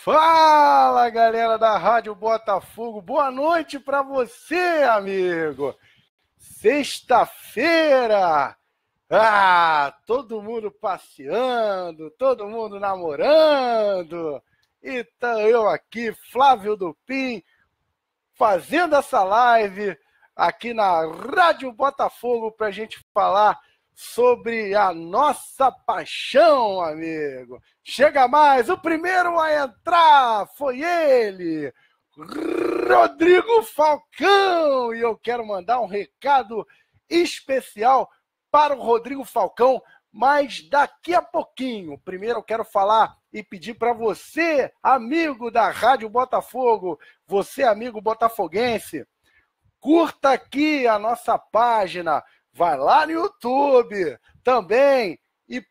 Fala, galera da Rádio Botafogo. Boa noite para você, amigo. Sexta-feira. Todo mundo passeando, todo mundo namorando. Então eu aqui, Flávio Dupin, fazendo essa live aqui na Rádio Botafogo para a gente falar sobre a nossa paixão, amigo. Chega mais, o primeiro a entrar foi ele, Rodrigo Falcão. E eu quero mandar um recado especial para o Rodrigo Falcão, mas daqui a pouquinho. Primeiro eu quero falar e pedir para você, amigo da Rádio Botafogo, você, amigo botafoguense, curta aqui a nossa página, vai lá no YouTube também e,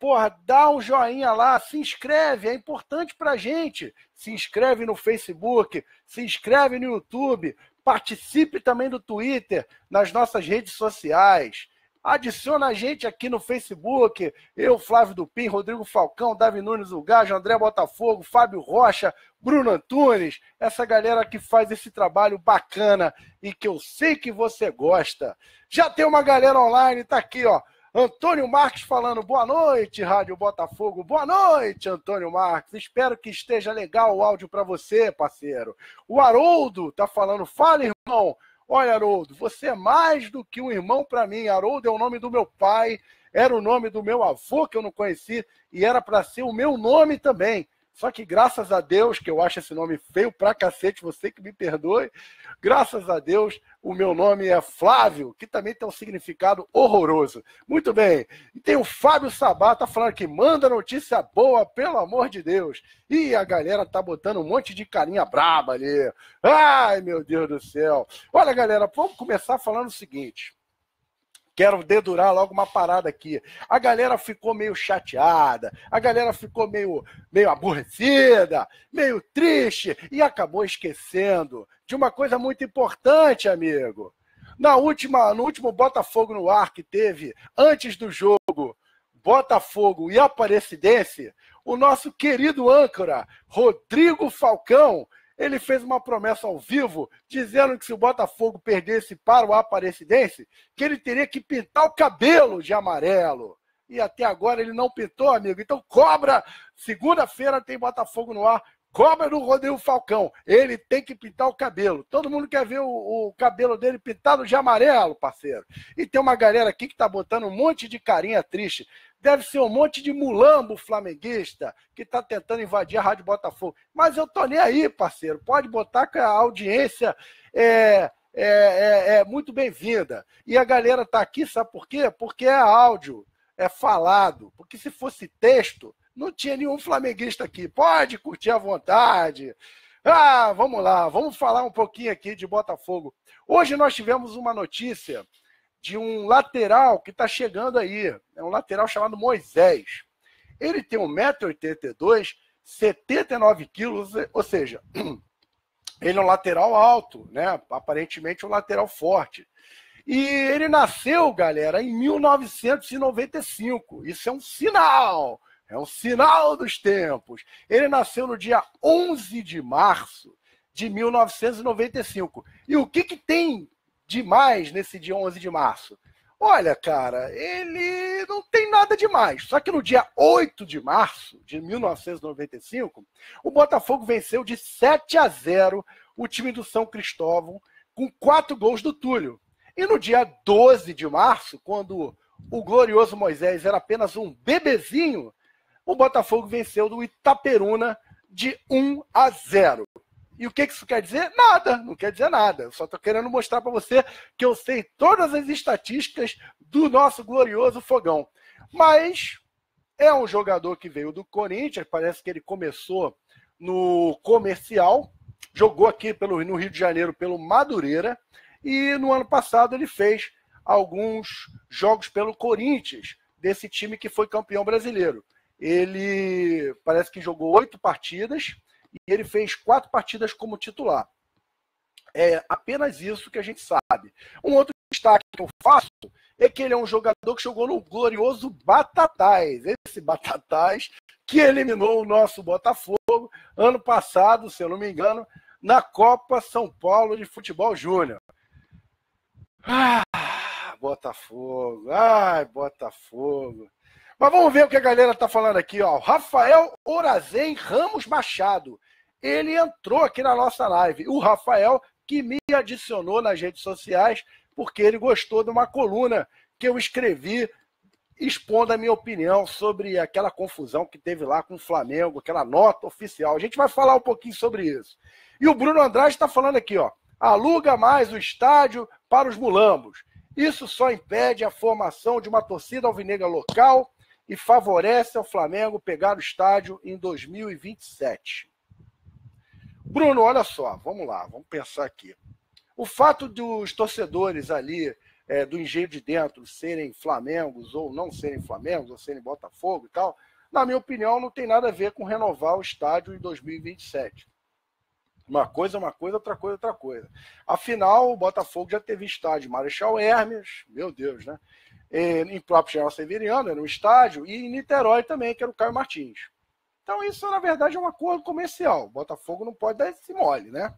dá um joinha lá, se inscreve, é importante pra gente. Se inscreve no Facebook, se inscreve no YouTube, participe também do Twitter, nas nossas redes sociais. Adiciona a gente aqui no Facebook, eu, Flávio Dupin, Rodrigo Falcão, Davi Nunes, o Gajo, André Botafogo, Fábio Rocha, Bruno Antunes, essa galera que faz esse trabalho bacana e que eu sei que você gosta. Já tem uma galera online, tá aqui, ó. Antônio Marques falando, boa noite, Rádio Botafogo. Boa noite, Antônio Marques. Espero que esteja legal o áudio para você, parceiro. O Haroldo tá falando, fala, irmão. Olha, Haroldo, você é mais do que um irmão para mim. Haroldo é o nome do meu pai, era o nome do meu avô que eu não conheci e era para ser o meu nome também. Só que graças a Deus, que eu acho esse nome feio pra cacete, você que me perdoe, graças a Deus, o meu nome é Flávio, que também tem um significado horroroso. Muito bem. E tem o Fábio Sabá, tá falando que manda notícia boa, pelo amor de Deus. E a galera tá botando um monte de carinha braba ali. Ai, meu Deus do céu. Olha, galera, vamos começar falando o seguinte. Quero dedurar logo uma parada aqui. A galera ficou meio chateada, a galera ficou meio aborrecida, meio triste e acabou esquecendo de uma coisa muito importante, amigo. No último Botafogo no Ar que teve antes do jogo, Botafogo e Aparecidense, o nosso querido âncora, Rodrigo Falcão, ele fez uma promessa ao vivo, dizendo que se o Botafogo perdesse para o Aparecidense, que ele teria que pintar o cabelo de amarelo. E até agora ele não pintou, amigo. Então cobra, segunda-feira tem Botafogo no Ar, cobra do Rodrigo Falcão. Ele tem que pintar o cabelo. Todo mundo quer ver o cabelo dele pintado de amarelo, parceiro. E tem uma galera aqui que tá botando um monte de carinha triste. Deve ser um monte de mulambo flamenguista que está tentando invadir a Rádio Botafogo. Mas eu tô nem aí, parceiro. Pode botar que a audiência é muito bem-vinda. E a galera tá aqui, sabe por quê? Porque é áudio, é falado. Porque se fosse texto, não tinha nenhum flamenguista aqui. Pode curtir à vontade. Vamos lá. Vamos falar um pouquinho aqui de Botafogo. Hoje nós tivemos uma notícia de um lateral que está chegando aí. É um lateral chamado Moisés. Ele tem 1,82 m, 79 quilos, ou seja, ele é um lateral alto, né? Aparentemente um lateral forte. E ele nasceu, galera, em 1995. Isso é um sinal. É um sinal dos tempos. Ele nasceu no dia 11 de março de 1995. E o que tem demais nesse dia 11 de março? Olha, cara, ele não tem nada demais. Só que no dia 8 de março de 1995, o Botafogo venceu de 7-0 o time do São Cristóvão com 4 gols do Túlio. E no dia 12 de março, quando o glorioso Moisés era apenas um bebezinho, o Botafogo venceu do Itaperuna de 1-0. E o que isso quer dizer? Nada, não quer dizer nada. Eu só estou querendo mostrar para você que eu sei todas as estatísticas do nosso glorioso Fogão. Mas é um jogador que veio do Corinthians, parece que ele começou no Comercial, jogou aqui no Rio de Janeiro pelo Madureira, e no ano passado ele fez alguns jogos pelo Corinthians, desse time que foi campeão brasileiro. Ele parece que jogou 8 partidas, e ele fez 4 partidas como titular. É apenas isso que a gente sabe. Um outro destaque que eu faço é que ele é um jogador que jogou no glorioso Batatais. Esse Batatais que eliminou o nosso Botafogo ano passado, se eu não me engano, na Copa São Paulo de Futebol Júnior. Ah, Botafogo. Ai, Botafogo. Mas vamos ver o que a galera tá falando aqui, ó. Rafael Orazem Ramos Machado. Ele entrou aqui na nossa live. O Rafael que me adicionou nas redes sociais porque ele gostou de uma coluna que eu escrevi expondo a minha opinião sobre aquela confusão que teve lá com o Flamengo, aquela nota oficial. A gente vai falar um pouquinho sobre isso. E o Bruno Andrade está falando aqui, ó. Aluga mais o estádio para os mulambos. Isso só impede a formação de uma torcida alvinegra local e favorece ao Flamengo pegar o estádio em 2027. Bruno, olha só, vamos lá, vamos pensar aqui. O fato dos torcedores ali do Engenho de Dentro serem Flamengos ou não serem Flamengos, ou serem Botafogo e tal, na minha opinião, não tem nada a ver com renovar o estádio em 2027. Uma coisa é uma coisa, outra coisa é outra coisa. Afinal, o Botafogo já teve estádio Marechal Hermes, meu Deus, né? Em próprio General Severiano, era um estádio, e em Niterói também, que era o Caio Martins. Então isso, na verdade, é um acordo comercial. O Botafogo não pode dar esse mole, né?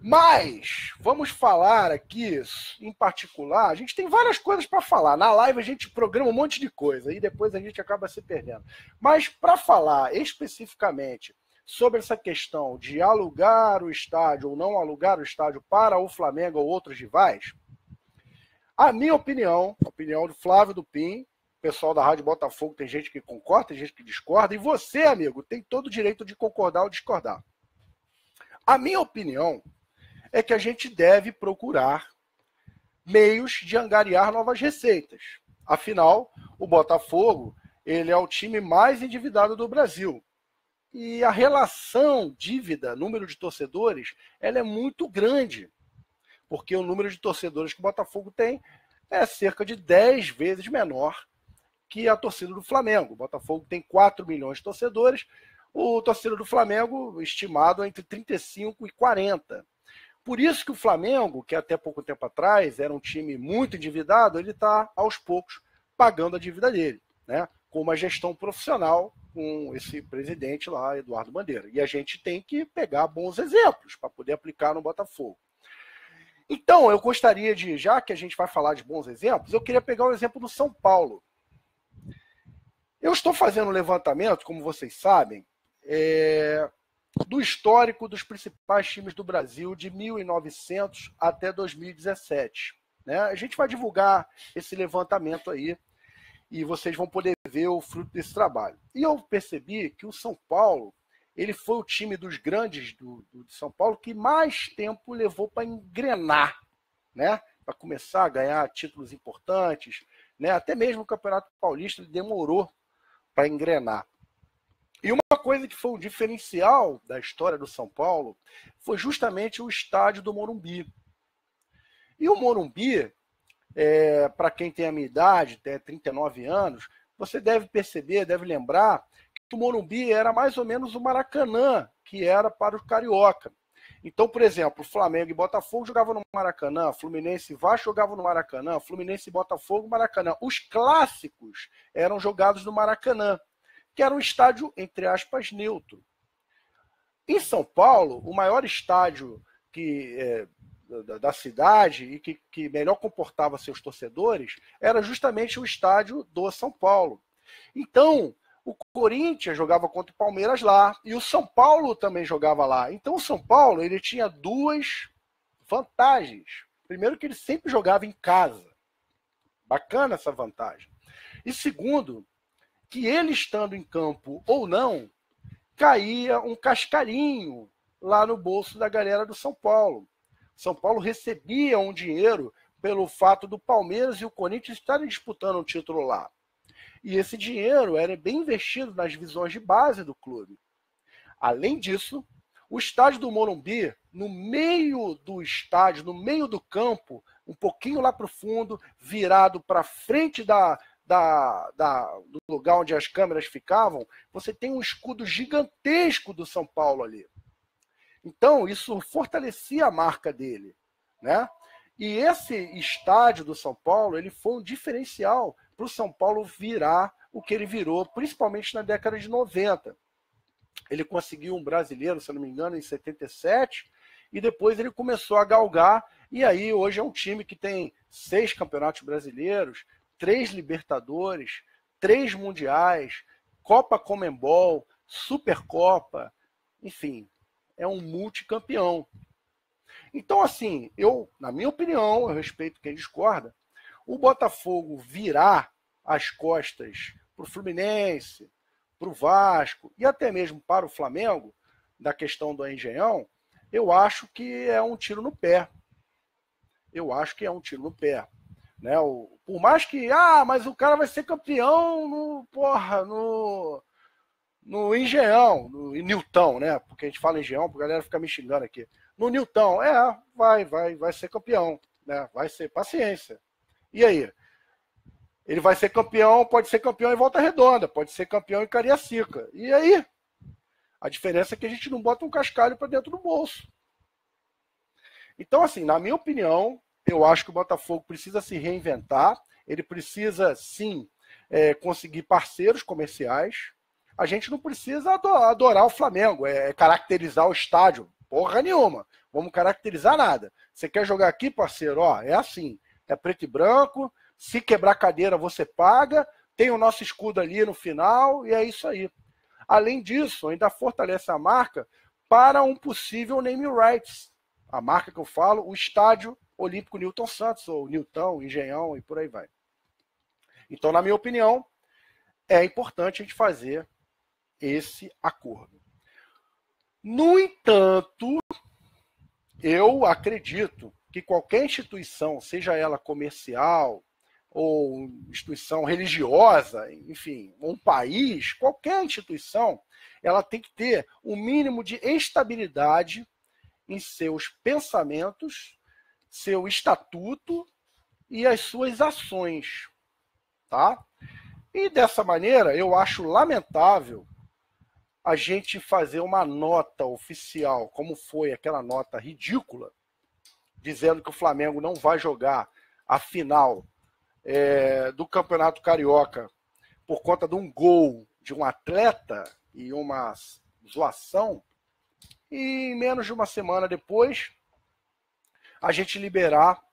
Mas, vamos falar aqui, em particular, a gente tem várias coisas para falar. Na live a gente programa um monte de coisa, e depois a gente acaba se perdendo. Mas, para falar especificamente sobre essa questão de alugar o estádio ou não alugar o estádio para o Flamengo ou outros rivais, a minha opinião, a opinião do Flávio do Pim, pessoal da Rádio Botafogo, tem gente que concorda, tem gente que discorda, e você, amigo, tem todo o direito de concordar ou discordar. A minha opinião é que a gente deve procurar meios de angariar novas receitas. Afinal, o Botafogo, ele é o time mais endividado do Brasil. E a relação dívida, número de torcedores, ela é muito grande. Porque o número de torcedores que o Botafogo tem é cerca de 10 vezes menor que a torcida do Flamengo. O Botafogo tem 4 milhões de torcedores, o torcedor do Flamengo estimado entre 35 e 40. Por isso que o Flamengo, que até pouco tempo atrás era um time muito endividado, ele está, aos poucos, pagando a dívida dele, né? Com uma gestão profissional, com esse presidente lá, Eduardo Bandeira. E a gente tem que pegar bons exemplos para poder aplicar no Botafogo. Então, eu gostaria de, já que a gente vai falar de bons exemplos, eu queria pegar o exemplo do São Paulo. Eu estou fazendo um levantamento, como vocês sabem, do histórico dos principais times do Brasil de 1900 até 2017. Né? A gente vai divulgar esse levantamento aí e vocês vão poder ver o fruto desse trabalho. E eu percebi que o São Paulo, ele foi o time dos grandes do São Paulo que mais tempo levou para engrenar, né? Para começar a ganhar títulos importantes, né? Até mesmo o Campeonato Paulista ele demorou para engrenar. E uma coisa que foi um diferencial da história do São Paulo foi justamente o estádio do Morumbi. E o Morumbi, para quem tem a minha idade, tem 39 anos, você deve perceber, deve lembrar que o Morumbi era mais ou menos o Maracanã, que era para o Carioca. Então, por exemplo, Flamengo e Botafogo jogavam no Maracanã, Fluminense e Vasco jogavam no Maracanã, Fluminense e Botafogo no Maracanã. Os clássicos eram jogados no Maracanã, que era um estádio, entre aspas, neutro. Em São Paulo, o maior estádio da cidade e que melhor comportava seus torcedores era justamente o estádio do São Paulo. Então, o Corinthians jogava contra o Palmeiras lá e o São Paulo também jogava lá. Então, o São Paulo ele tinha duas vantagens. Primeiro, que ele sempre jogava em casa. Bacana essa vantagem. E segundo, que ele estando em campo ou não, caía um cascarinho lá no bolso da galera do São Paulo. São Paulo recebia um dinheiro pelo fato do Palmeiras e o Corinthians estarem disputando um título lá. E esse dinheiro era bem investido nas divisões de base do clube. Além disso, o estádio do Morumbi, no meio do estádio, no meio do campo, um pouquinho lá para o fundo, virado para frente do lugar onde as câmeras ficavam, você tem um escudo gigantesco do São Paulo ali. Então, isso fortalecia a marca dele, né? E esse estádio do São Paulo, ele foi um diferencial para o São Paulo virar o que ele virou, principalmente na década de 90. Ele conseguiu um brasileiro, se não me engano, em 77, e depois ele começou a galgar, e aí hoje é um time que tem 6 campeonatos brasileiros, 3 Libertadores, 3 Mundiais, Copa Conmebol, Supercopa, enfim, é um multicampeão. Então, assim, na minha opinião, eu respeito quem discorda, o Botafogo virar as costas para o Fluminense, para o Vasco e até mesmo para o Flamengo, da questão do Engenhão, eu acho que é um tiro no pé. Eu acho que é um tiro no pé. Né? Por mais que, mas o cara vai ser campeão no Engenhão, no Newton, né? Porque a gente fala Engenhão, a galera fica me xingando aqui. No Newton, vai ser campeão, né? Vai ser, paciência. E aí? Ele vai ser campeão, pode ser campeão em Volta Redonda, pode ser campeão em Cariacica. E aí? A diferença é que a gente não bota um cascalho para dentro do bolso. Então, assim, na minha opinião, eu acho que o Botafogo precisa se reinventar, ele precisa, sim, conseguir parceiros comerciais. A gente não precisa adorar o Flamengo, caracterizar o estádio. Porra nenhuma. Vamos caracterizar nada. Você quer jogar aqui, parceiro? É assim. É preto e branco. Se quebrar cadeira, você paga. Tem o nosso escudo ali no final. E é isso aí. Além disso, ainda fortalece a marca para um possível name rights. A marca que eu falo, o Estádio Olímpico Newton Santos, ou Newton, Engenhão e por aí vai. Então, na minha opinião, é importante a gente fazer esse acordo. No entanto, eu acredito que qualquer instituição, seja ela comercial ou instituição religiosa, enfim, um país, qualquer instituição, ela tem que ter um mínimo de estabilidade em seus pensamentos, seu estatuto e as suas ações, tá? E dessa maneira, eu acho lamentável a gente fazer uma nota oficial, como foi aquela nota ridícula, dizendo que o Flamengo não vai jogar a final do Campeonato Carioca por conta de um gol de um atleta e uma zoação, e menos de uma semana depois, a gente liberar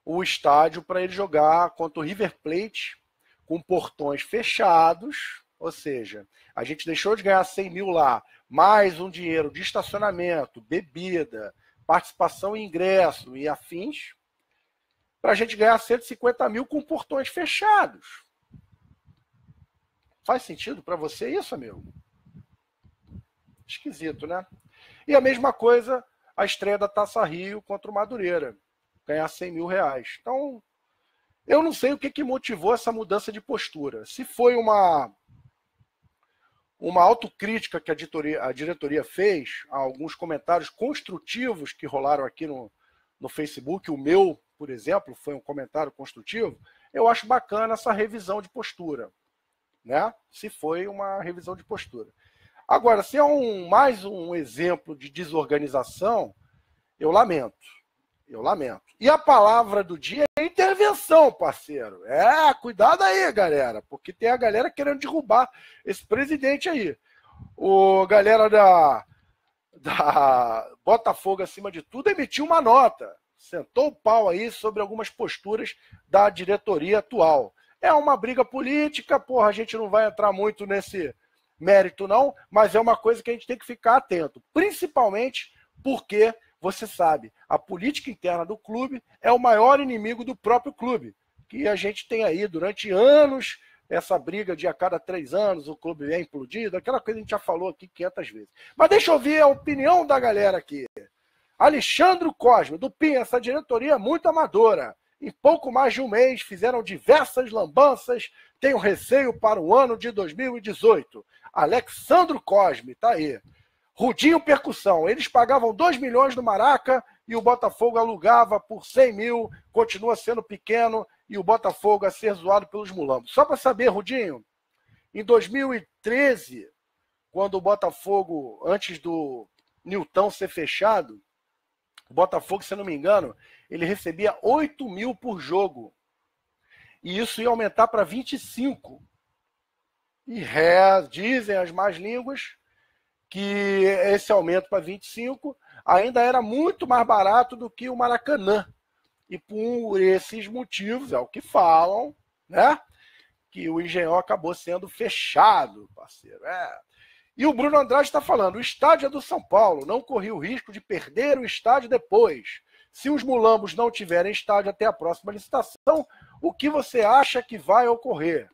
o estádio para ele jogar contra o River Plate com portões fechados, ou seja, a gente deixou de ganhar 100 mil lá, mais um dinheiro de estacionamento, bebida, participação em ingresso e afins, para a gente ganhar 150 mil com portões fechados. Faz sentido para você isso, amigo? Esquisito, né? E a mesma coisa, a estreia da Taça Rio contra o Madureira. Ganhar 100 mil reais. Então, eu não sei o que motivou essa mudança de postura. Se foi uma autocrítica que a diretoria fez, alguns comentários construtivos que rolaram aqui no Facebook, o meu, por exemplo, foi um comentário construtivo, eu acho bacana essa revisão de postura, né? Se foi uma revisão de postura. Agora, se é mais um exemplo de desorganização, eu lamento. Eu lamento. E a palavra do dia é intervenção, parceiro. Cuidado aí, galera, porque tem a galera querendo derrubar esse presidente aí. Galera da Botafogo, acima de tudo, emitiu uma nota. Sentou o pau aí sobre algumas posturas da diretoria atual. É uma briga política, porra, a gente não vai entrar muito nesse mérito não, mas é uma coisa que a gente tem que ficar atento. Principalmente porque, você sabe, a política interna do clube é o maior inimigo do próprio clube. Que a gente tem aí durante anos essa briga de a cada 3 anos o clube é implodido, aquela coisa que a gente já falou aqui 500 vezes. Mas deixa eu ouvir a opinião da galera aqui. Alexandre Cosme, do PIN, essa diretoria é muito amadora. Em pouco mais de um mês fizeram diversas lambanças, tenho receio para o ano de 2018. Alexandre Cosme, tá aí. Rudinho Percussão, eles pagavam 2 milhões no Maraca e o Botafogo alugava por 100 mil, continua sendo pequeno e o Botafogo a ser zoado pelos mulambos. Só para saber, Rudinho, em 2013, quando o Botafogo, antes do Newton ser fechado, O Botafogo, se eu não me engano, ele recebia 8 mil por jogo. E isso ia aumentar para 25. E dizem as más línguas que esse aumento para 25 ainda era muito mais barato do que o Maracanã. E por esses motivos, é o que falam, né? Que o Engenhão acabou sendo fechado, parceiro. E o Bruno Andrade está falando, o estádio é do São Paulo, não corria o risco de perder o estádio depois. Se os mulambos não tiverem estádio até a próxima licitação, o que você acha que vai ocorrer?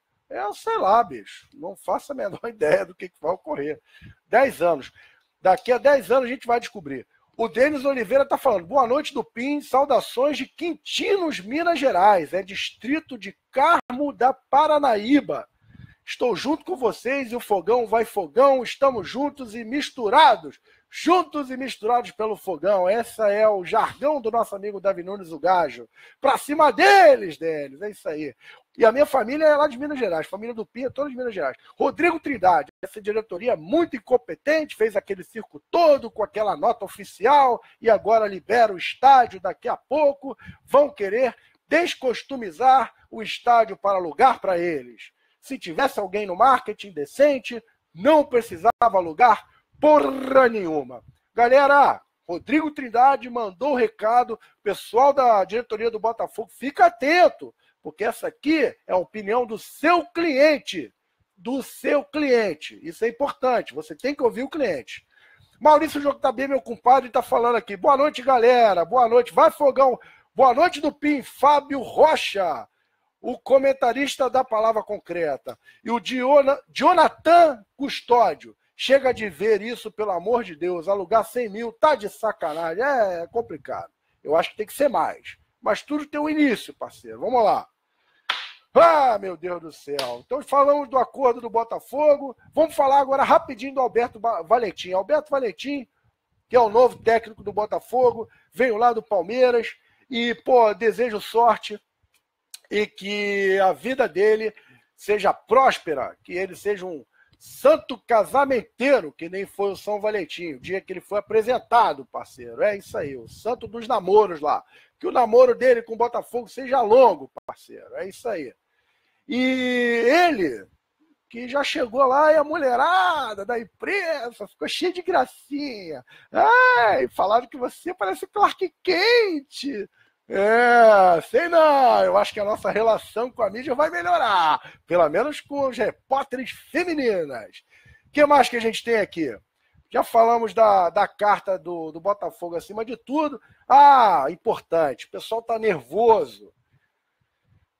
Sei lá, bicho, não faço a menor ideia do que vai ocorrer. 10 anos. Daqui a 10 anos a gente vai descobrir. O Denis Oliveira está falando, boa noite do PIN, saudações de Quintinos, Minas Gerais, é distrito de Carmo da Paranaíba. Estou junto com vocês e o fogão vai fogão, estamos juntos e misturados pelo fogão. Esse é o jargão do nosso amigo Davi Nunes, o Gajo. Pra cima deles, Denis, é isso aí. E a minha família é lá de Minas Gerais, família do Pinha, toda de Minas Gerais. Rodrigo Trindade, essa diretoria muito incompetente, fez aquele circo todo com aquela nota oficial e agora libera o estádio daqui a pouco. Vão querer descostumizar o estádio para alugar para eles. Se tivesse alguém no marketing decente, não precisava alugar porra nenhuma. Galera, Rodrigo Trindade mandou o recado, pessoal da diretoria do Botafogo, fica atento, porque essa aqui é a opinião do seu cliente. Do seu cliente. Isso é importante, você tem que ouvir o cliente. Maurício JB, meu compadre, está falando aqui. Boa noite, galera. Boa noite. Vai, fogão. Boa noite do PIN. Fábio Rocha, o comentarista da Palavra Concreta. E o Jonathan Custódio. Chega de ver isso, pelo amor de Deus. Alugar 100 mil, tá de sacanagem. É complicado. Eu acho que tem que ser mais. Mas tudo tem um início, parceiro. Vamos lá. Ah, meu Deus do céu. Então falamos do acordo do Botafogo. Vamos falar agora rapidinho do Alberto Valentim. Alberto Valentim, que é o novo técnico do Botafogo, veio lá do Palmeiras e, desejo sorte e que a vida dele seja próspera, que ele seja um santo casamenteiro, que nem foi o São Valentim, o dia que ele foi apresentado, parceiro. É isso aí, o santo dos namoros lá. Que o namoro dele com o Botafogo seja longo, parceiro. É isso aí. E ele, que já chegou lá e a mulherada da imprensa ficou cheia de gracinha. Ai, falaram que você parece Clark Kent. Sei não. Eu acho que a nossa relação com a mídia vai melhorar. Pelo menos com os repórteres femininas. O que mais que a gente tem aqui? Já falamos da carta do Botafogo acima de tudo. Importante. O pessoal tá nervoso.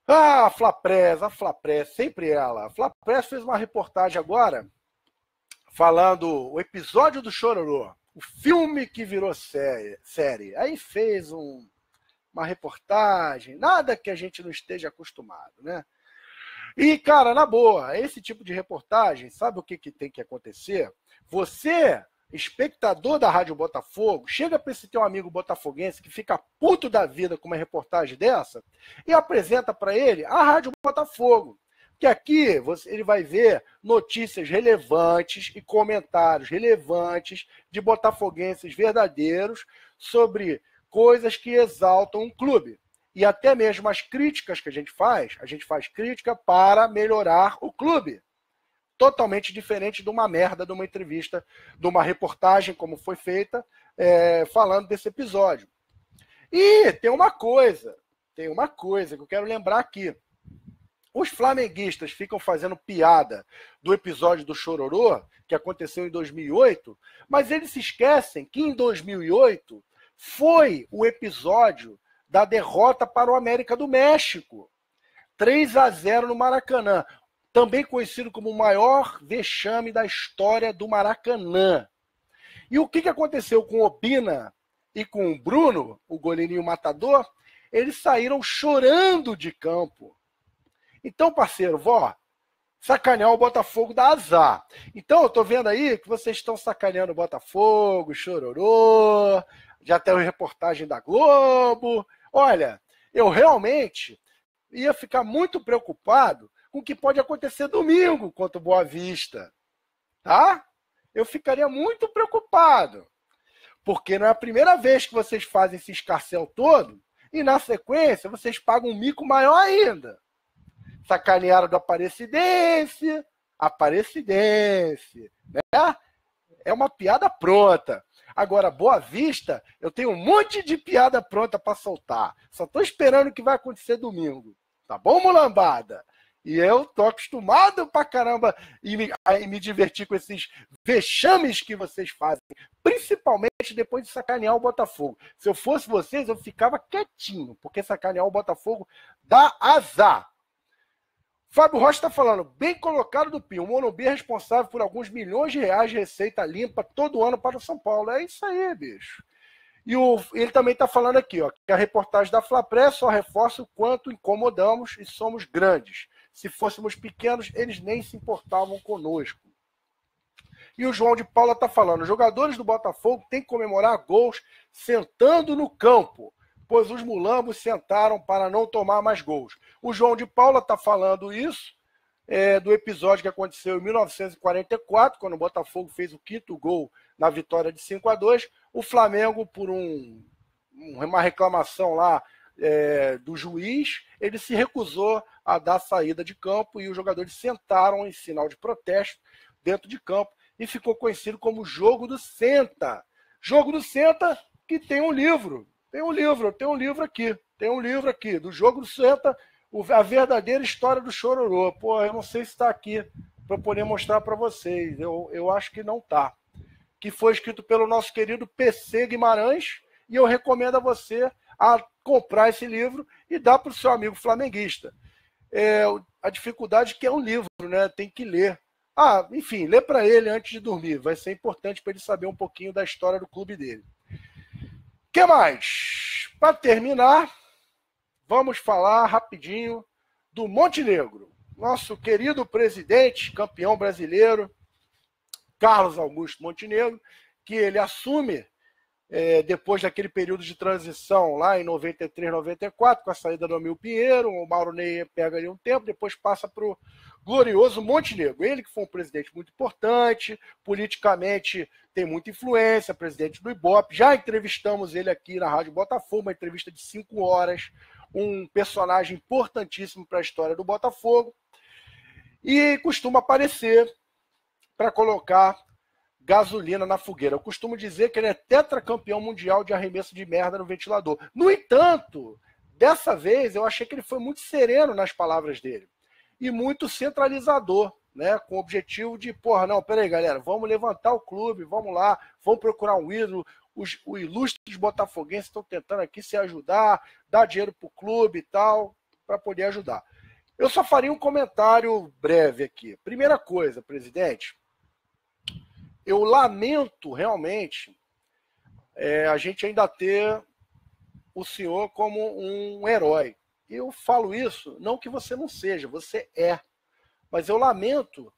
A Flapress, sempre ela. A Flapress fez uma reportagem agora falando o episódio do Chororô, o filme que virou série. Aí fez uma reportagem, nada que a gente não esteja acostumado, né? E, cara, na boa, esse tipo de reportagem, sabe o que tem que acontecer? Você, espectador da Rádio Botafogo, chega para esse teu amigo botafoguense que fica puto da vida com uma reportagem dessa e apresenta para ele a Rádio Botafogo. Que aqui ele vai ver notícias relevantes e comentários relevantes de botafoguenses verdadeiros sobre coisas que exaltam um clube. E até mesmo as críticas que a gente faz crítica para melhorar o clube. Totalmente diferente de uma merda, de uma entrevista, de uma reportagem, como foi feita, falando desse episódio. E tem uma coisa que eu quero lembrar aqui. Os flamenguistas ficam fazendo piada do episódio do Chororô, que aconteceu em 2008, mas eles se esquecem que em 2008 foi o episódio da derrota para o América do México. 3-0 no Maracanã. Também conhecido como o maior vexame da história do Maracanã. E o que aconteceu com o Obina e com o Bruno, o goleirinho matador? Eles saíram chorando de campo. Então, parceiro, sacanear o Botafogo dá azar. Então, eu tô vendo aí que vocês estão sacaneando o Botafogo, Chororô, já tem a reportagem da Globo. Olha, eu realmente ia ficar muito preocupado com o que pode acontecer domingo contra o Boa Vista. Tá? Eu ficaria muito preocupado. Porque não é a primeira vez que vocês fazem esse escarcéu todo e, na sequência, vocês pagam um mico maior ainda. Sacanearam do Aparecidense, né? É uma piada pronta. Agora, Boa Vista, eu tenho um monte de piada pronta para soltar. Só estou esperando o que vai acontecer domingo. Tá bom, mulambada? E eu tô acostumado pra caramba em me divertir com esses vexames que vocês fazem, principalmente depois de sacanear o Botafogo. Se eu fosse vocês, eu ficava quietinho, porque sacanear o Botafogo dá azar. Fábio Rocha está falando, bem colocado do Pinho, o Morumbi é responsável por alguns milhões de reais de receita limpa todo ano para o São Paulo. É isso aí, bicho. E ele também está falando aqui, ó, que a reportagem da Flapress só reforça o quanto incomodamos e somos grandes. Se fôssemos pequenos, eles nem se importavam conosco. E o João de Paula está falando, os jogadores do Botafogo têm que comemorar gols sentando no campo, pois os mulambos sentaram para não tomar mais gols. O João de Paula está falando isso do episódio que aconteceu em 1944, quando o Botafogo fez o 5º gol na vitória de 5-2. O Flamengo, por uma reclamação lá do juiz, ele se recusou a dar saída de campo e os jogadores sentaram em sinal de protesto dentro de campo e ficou conhecido como Jogo do Senta. Jogo do Senta, que tem um livro. Tem um livro aqui, do Jogo do Senta, a verdadeira história do Chororô. Pô, eu não sei se está aqui para poder mostrar para vocês. Eu acho que não está. Que foi escrito pelo nosso querido PC Guimarães, e eu recomendo a você a comprar esse livro e dar para o seu amigo flamenguista. A dificuldade é que é um livro, né? Tem que ler. Enfim, lê para ele antes de dormir. Vai ser importante para ele saber um pouquinho da história do clube dele. O que mais? Para terminar, vamos falar rapidinho do Montenegro. Nosso querido presidente, campeão brasileiro, Carlos Augusto Montenegro, que ele assume depois daquele período de transição lá em 93, 94, com a saída do Amil Pinheiro, o Mauro Ney pega ali um tempo, depois passa para o glorioso Montenegro. Ele que foi um presidente muito importante, politicamente tem muita influência, presidente do Ibope. Já entrevistamos ele aqui na Rádio Botafogo, uma entrevista de 5 horas, um personagem importantíssimo para a história do Botafogo. E costuma aparecer para colocar gasolina na fogueira. Eu costumo dizer que ele é tetracampeão mundial de arremesso de merda no ventilador. No entanto, dessa vez eu achei que ele foi muito sereno nas palavras dele e muito centralizador, né? Com o objetivo de, peraí, galera, vamos levantar o clube, vamos lá, vamos procurar um ídolo. Os ilustres botafoguenses estão tentando aqui se ajudar, dar dinheiro para o clube e tal, para poder ajudar. Eu só faria um comentário breve aqui. Primeira coisa, presidente, eu lamento realmente a gente ainda ter o senhor como um herói. Eu falo isso, não que você não seja, você é. Mas eu lamento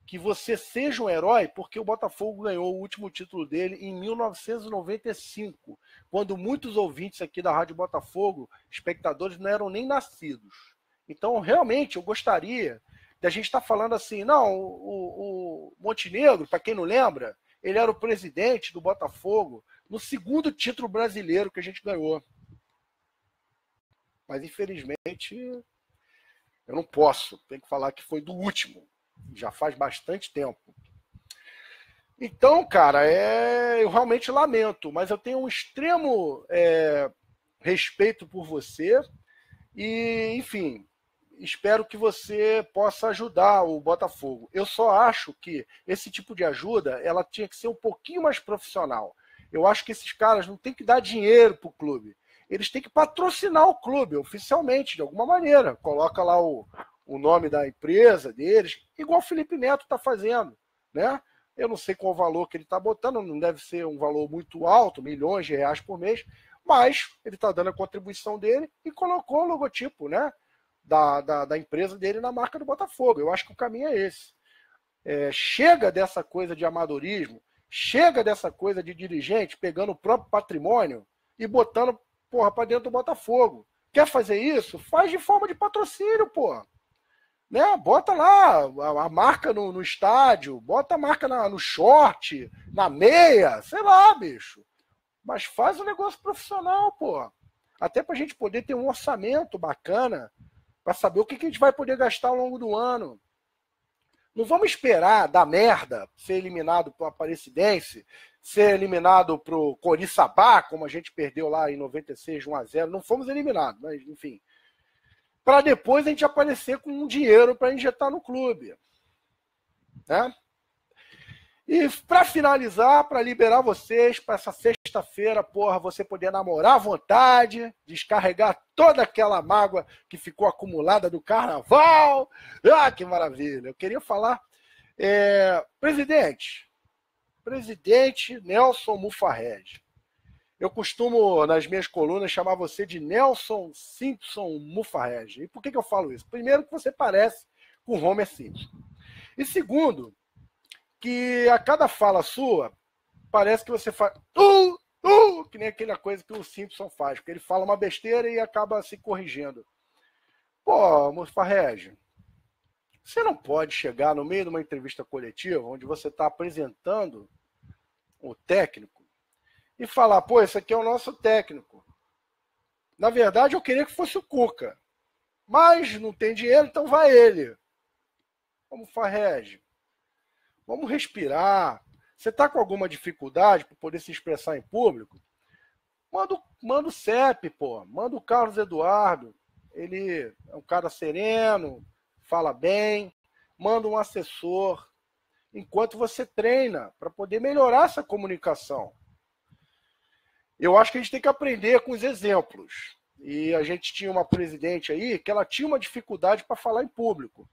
que você seja um herói porque o Botafogo ganhou o último título dele em 1995, quando muitos ouvintes aqui da Rádio Botafogo, espectadores, não eram nem nascidos. Então, realmente, eu gostaria da gente estar falando assim, não, o Montenegro, para quem não lembra, ele era o presidente do Botafogo no 2º título brasileiro que a gente ganhou. Mas, infelizmente, eu não posso. Tenho que falar que foi do último. Já faz bastante tempo. Então, cara, eu realmente lamento, mas eu tenho um extremo respeito por você e, enfim, espero que você possa ajudar o Botafogo. Eu só acho que esse tipo de ajuda, ela tinha que ser um pouquinho mais profissional. Eu acho que esses caras não têm que dar dinheiro para o clube. Eles têm que patrocinar o clube oficialmente, de alguma maneira. Coloca lá o nome da empresa deles, igual o Felipe Neto está fazendo, né? Eu não sei qual o valor que ele está botando, não deve ser um valor muito alto, milhões de reais por mês, mas ele está dando a contribuição dele e colocou o logotipo, né, da empresa dele na marca do Botafogo. Eu acho que o caminho é esse. Chega dessa coisa de amadorismo, chega dessa coisa de dirigente pegando o próprio patrimônio e botando para dentro do Botafogo. Quer fazer isso? Faz de forma de patrocínio, porra. Né? Bota lá a marca no estádio, bota a marca no short, na meia, sei lá, bicho. mas faz um negócio profissional, pô. Até pra gente poder ter um orçamento bacana para saber o que a gente vai poder gastar ao longo do ano. Não vamos esperar dar merda, ser eliminado para o Aparecidense, ser eliminado para o Coriçaba, como a gente perdeu lá em 96, 1-0. Não fomos eliminados, mas enfim. Para depois a gente aparecer com um dinheiro para injetar no clube. Né? E para finalizar, para liberar vocês para essa sexta-feira, porra, você poder namorar à vontade, descarregar toda aquela mágoa que ficou acumulada do carnaval. Ah, que maravilha! Eu queria falar, presidente Nelson Mufarrege. Eu costumo, nas minhas colunas, chamar você de Nelson Simpson Mufarrege. E por que eu falo isso? Primeiro, que você parece com Homer Simpson. E segundo, que a cada fala sua, parece que você faz que nem aquela coisa que o Simpson faz, porque ele fala uma besteira e acaba se corrigindo. Pô, Mufarrege, você não pode chegar no meio de uma entrevista coletiva, onde você está apresentando o técnico, e falar, pô, esse aqui é o nosso técnico. Na verdade, eu queria que fosse o Cuca, mas não tem dinheiro, então vai ele. Vamos, Mufarrege. Vamos respirar. Você está com alguma dificuldade para poder se expressar em público? Manda o CEP, pô. Manda o Carlos Eduardo. Ele é um cara sereno, fala bem. Manda um assessor. Enquanto você treina, para poder melhorar essa comunicação. Eu acho que a gente tem que aprender com os exemplos. E a gente tinha uma presidente aí que ela tinha uma dificuldade para falar em público.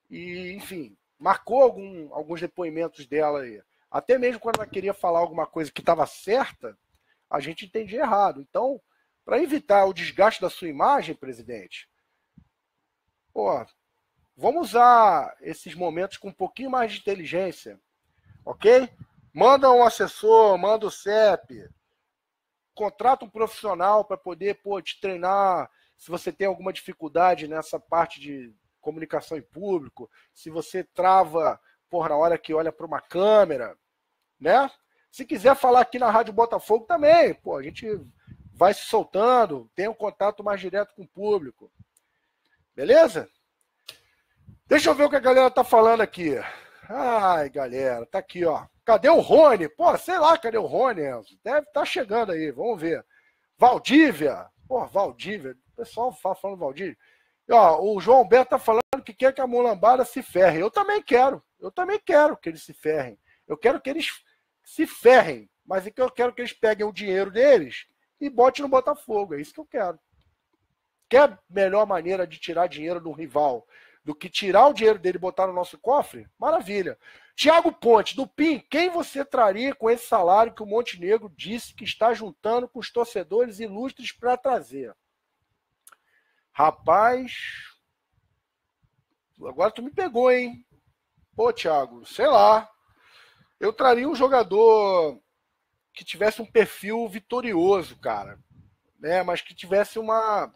E, enfim, marcou alguns depoimentos dela aí. Até mesmo quando ela queria falar alguma coisa que estava certa, a gente entendia errado. Então, para evitar o desgaste da sua imagem, presidente, pô, vamos usar esses momentos com um pouquinho mais de inteligência, ok? Manda um assessor, manda o CEP, contrata um profissional para poder, pô, te treinar se você tem alguma dificuldade nessa parte de comunicação em público, se você trava, porra, na hora que olha para uma câmera, né? Se quiser falar aqui na Rádio Botafogo também, pô, a gente vai se soltando, tem um contato mais direto com o público. Beleza? Deixa eu ver o que a galera tá falando aqui. Ai, galera, tá aqui, ó. Cadê o Rony? Pô, sei lá, cadê o Rony, Enzo? Deve estar chegando aí, vamos ver. Valdívia. Pô, Valdívia. O pessoal fala falando Valdívia. Ó, o João Alberto tá falando que quer que a mulambada se ferre. Eu também quero que eles se ferrem. Eu quero que eles se ferrem, mas é que eu quero que eles peguem o dinheiro deles e botem no Botafogo. É isso que eu quero. Quer melhor maneira de tirar dinheiro do rival do que tirar o dinheiro dele e botar no nosso cofre? Maravilha. Tiago Ponte, do PIN, quem você traria com esse salário que o Montenegro disse que está juntando com os torcedores ilustres para trazer? Rapaz, agora tu me pegou, hein? Pô, Thiago, sei lá. Eu traria um jogador que tivesse um perfil vitorioso, cara. Né? Mas que tivesse uma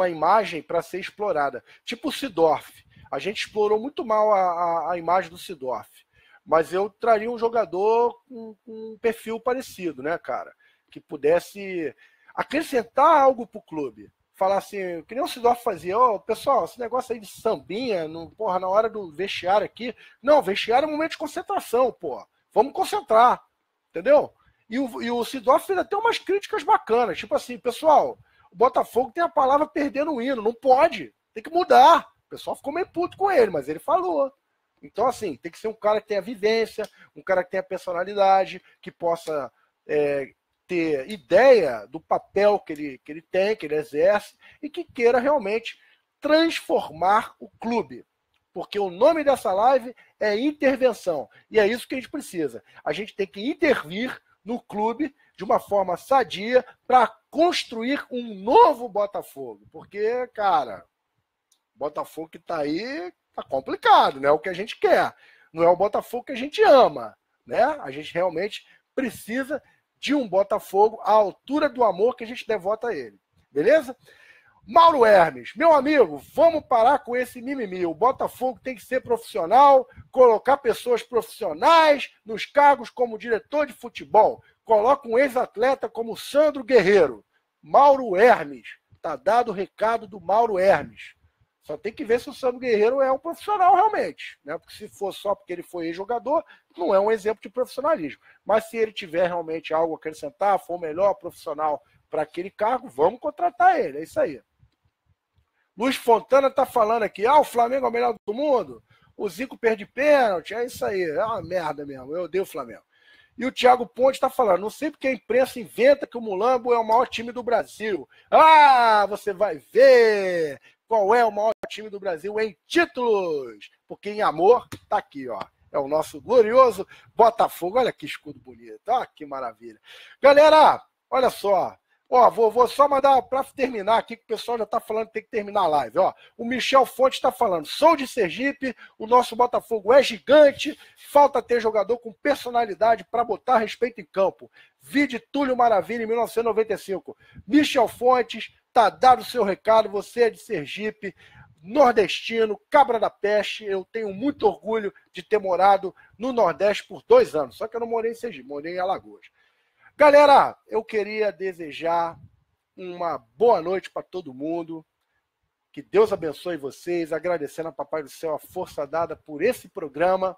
imagem para ser explorada. Tipo o Seedorf. A gente explorou muito mal a imagem do Seedorf. Mas eu traria um jogador com um perfil parecido, né, cara? Que pudesse acrescentar algo pro clube. Falar assim, que nem o Seedorf fazia, pessoal, esse negócio aí de sambinha, porra, na hora do vestiário aqui. Não, vestiário é um momento de concentração, porra. Vamos concentrar, entendeu? E o Seedorf fez até umas críticas bacanas, tipo assim, pessoal, o Botafogo tem a palavra perdendo o hino, não pode, tem que mudar. O pessoal ficou meio puto com ele, mas ele falou. Então, assim, tem que ser um cara que tenha vivência, um cara que tenha personalidade, que possa ter ideia do papel que ele tem, que ele exerce, e que queira realmente transformar o clube. Porque o nome dessa live é intervenção. E é isso que a gente precisa. A gente tem que intervir no clube de uma forma sadia para construir um novo Botafogo. Porque, cara, o Botafogo que está aí tá complicado, não é o que a gente quer. Não é o Botafogo que a gente ama. Né? A gente realmente precisa de um Botafogo à altura do amor que a gente devota a ele. Beleza? Mauro Hermes, meu amigo, vamos parar com esse mimimi. O Botafogo tem que ser profissional, colocar pessoas profissionais nos cargos como diretor de futebol. Coloca um ex-atleta como Sandro Guerreiro, Mauro Hermes. Tá dado o recado do Mauro Hermes. Só tem que ver se o Sandro Guerreiro é um profissional realmente, né? Porque se for só porque ele foi ex-jogador, não é um exemplo de profissionalismo. Mas se ele tiver realmente algo a acrescentar, for o melhor profissional para aquele cargo, vamos contratar ele. É isso aí. Luiz Fontana tá falando aqui, o Flamengo é o melhor do mundo, o Zico perde pênalti, é isso aí, é uma merda mesmo, eu odeio o Flamengo. E o Thiago Ponte está falando, não sei porque a imprensa inventa que o Mulambo é o maior time do Brasil. Você vai ver qual é o maior time do Brasil em títulos. Porque em amor, tá aqui, ó. É o nosso glorioso Botafogo. Olha que escudo bonito, que maravilha. Galera, olha só. Vou só mandar para terminar aqui, que o pessoal já está falando que tem que terminar a live. O Michel Fonte está falando, sou de Sergipe, o nosso Botafogo é gigante, falta ter jogador com personalidade para botar respeito em campo. Vide Túlio Maravilha em 1995. Michel Fontes, tá dado o seu recado, você é de Sergipe, nordestino, cabra da peste, eu tenho muito orgulho de ter morado no Nordeste por 2 anos, só que eu não morei em Sergipe, morei em Alagoas. Galera, eu queria desejar uma boa noite para todo mundo. Que Deus abençoe vocês. Agradecendo a Papai do Céu a força dada por esse programa.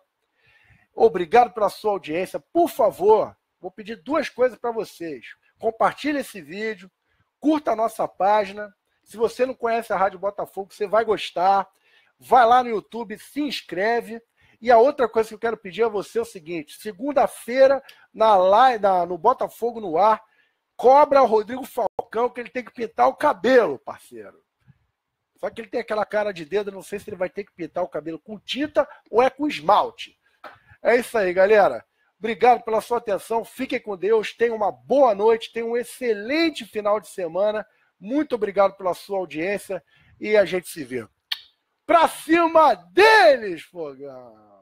Obrigado pela sua audiência. Por favor, vou pedir 2 coisas para vocês. Compartilhe esse vídeo. Curta a nossa página. Se você não conhece a Rádio Botafogo, você vai gostar. Vai lá no YouTube, se inscreve. E a outra coisa que eu quero pedir a você é o seguinte, segunda-feira, no Botafogo no Ar, cobra o Rodrigo Falcão que ele tem que pintar o cabelo, parceiro. Só que ele tem aquela cara de dedo, não sei se ele vai ter que pintar o cabelo com tinta ou é com esmalte. É isso aí, galera. Obrigado pela sua atenção, fiquem com Deus, tenham uma boa noite, tenham um excelente final de semana. Muito obrigado pela sua audiência e a gente se vê. Pra cima deles, Fogão!